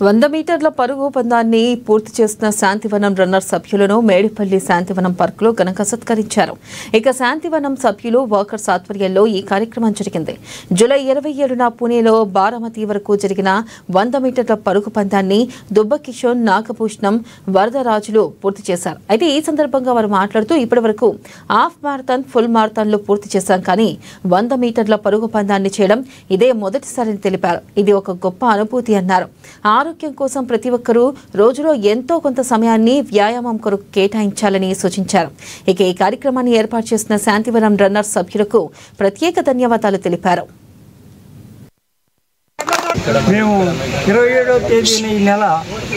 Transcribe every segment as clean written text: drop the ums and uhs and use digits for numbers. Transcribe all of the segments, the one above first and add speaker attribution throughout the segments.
Speaker 1: 100 మీటర్ల పరుగు పందాన్ని పూర్తి చేసిన శాంతివనం రన్నర్ సభ్యులను మేడిపల్లి శాంతివనం పార్కులో ఘనంగా సత్కరించారు. ఇక శాంతివనం సభ్యులు వర్కర్స్ ఆధ్వర్యంలో ఈ కార్యక్రమం జరిగింది. జూలై 27న పుణేలో బారామతి వరకు జరిగిన 100 మీటర్ల పరుగు పందాన్ని దుబ్బ కిషోర్, నాగభూషణం, వరదరాజులు పూర్తి చేశారు. అయితే ఈ సందర్భంగా వారు మాట్లాడుతూ ఇప్పటివరకు హాఫ్ మారథాన్, ఫుల్ మారథాన్లు పూర్తి చేశాం, కానీ 100 మీటర్ల పరుగు పందాన్ని చేయడం ఇదే మొదటిసారని తెలిపారు. ఇది ఒక గొప్ప అనుభూతి అన్నారు. ఆరోగ్యం కోసం ప్రతి ఒక్కరూ రోజులో ఎంతో కొంత సమయాన్ని వ్యాయామం కొరకు కేటాయించాలని సూచించారు. ఇక ఈ కార్యక్రమాన్ని ఏర్పాటు చేసిన శాంతివనం రన్నర్ సభ్యులకు ప్రత్యేక ధన్యవాదాలు తెలిపారు.
Speaker 2: మేము 27వ తేదీన ఈ నెల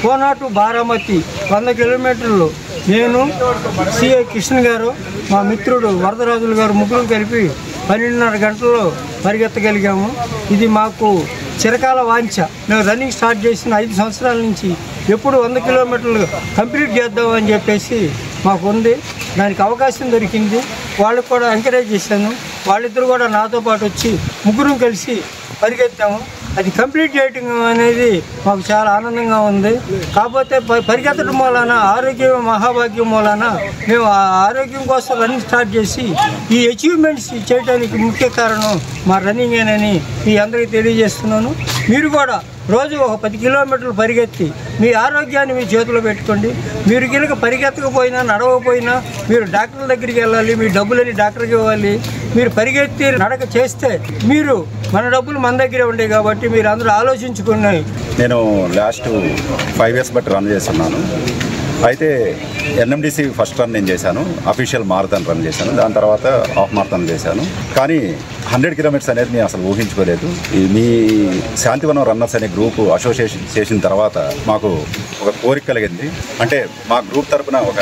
Speaker 2: కోనా టు బారామతి 100 కిలోమీటర్లు నేను సిఐ కృష్ణ గారు, మా మిత్రుడు వరదరాజులు గారు ముగ్గురు కలిపి 12:30 గంటల్లో పరిగెత్తగలిగాము. ఇది మాకు చిరకాల వాంఛ. మేము రన్నింగ్ స్టార్ట్ చేసిన 5 సంవత్సరాల నుంచి ఎప్పుడు 100 కిలోమీటర్లు కంప్లీట్ చేద్దామని చెప్పేసి మాకు ఉంది. దానికి అవకాశం దొరికింది. వాళ్ళకు కూడా ఎంకరేజ్ చేశాను. వాళ్ళిద్దరు కూడా నాతో పాటు వచ్చి ముగ్గురం కలిసి పరిగెత్తాము. అది కంప్లీట్ చేయటం అనేది మాకు చాలా ఆనందంగా ఉంది. కాకపోతే పరిగెత్తడం మూలాన ఆరోగ్యం మహాభాగ్యం మూలాన మేము ఆ ఆరోగ్యం కోసం రన్నింగ్ స్టార్ట్ చేసి ఈ అచీవ్మెంట్స్ చేయడానికి ముఖ్య కారణం మా రన్నింగేనని మీ అందరికీ తెలియజేస్తున్నాను. మీరు కూడా రోజు ఒక 10 కిలోమీటర్లు పరిగెత్తి మీ ఆరోగ్యాన్ని మీ చేతిలో పెట్టుకోండి. మీరు కనుక పరిగెత్తకపోయినా, నడవకపోయినా మీరు డాక్టర్ దగ్గరికి వెళ్ళాలి. మీ డబ్బులని డాక్టర్కి ఇవ్వాలి. మీరు పరిగెత్తి నడక చేస్తే మీరు మన డబ్బులు మన దగ్గరే ఉండేవి కాబట్టి మీరు అందరూ ఆలోచించుకున్నాయి.
Speaker 3: నేను లాస్ట్ 5 ఇయర్స్ బట్టి రన్ చేస్తున్నాను. అయితే ఎన్ఎండిసి ఫస్ట్ రన్ నేను చేశాను, అఫీషియల్ మారథాన్ రన్ చేశాను, దాని తర్వాత హాఫ్ మారథాన్ చేశాను. కానీ 100 కిలోమీటర్స్ అనేది మేము అసలు ఊహించుకోలేదు. మీ శాంతివనం రన్నర్స్ అనే గ్రూప్ అసోసియేషన్ చేసిన తర్వాత మాకు ఒక కోరిక కలిగింది. అంటే మా గ్రూప్ తరపున ఒక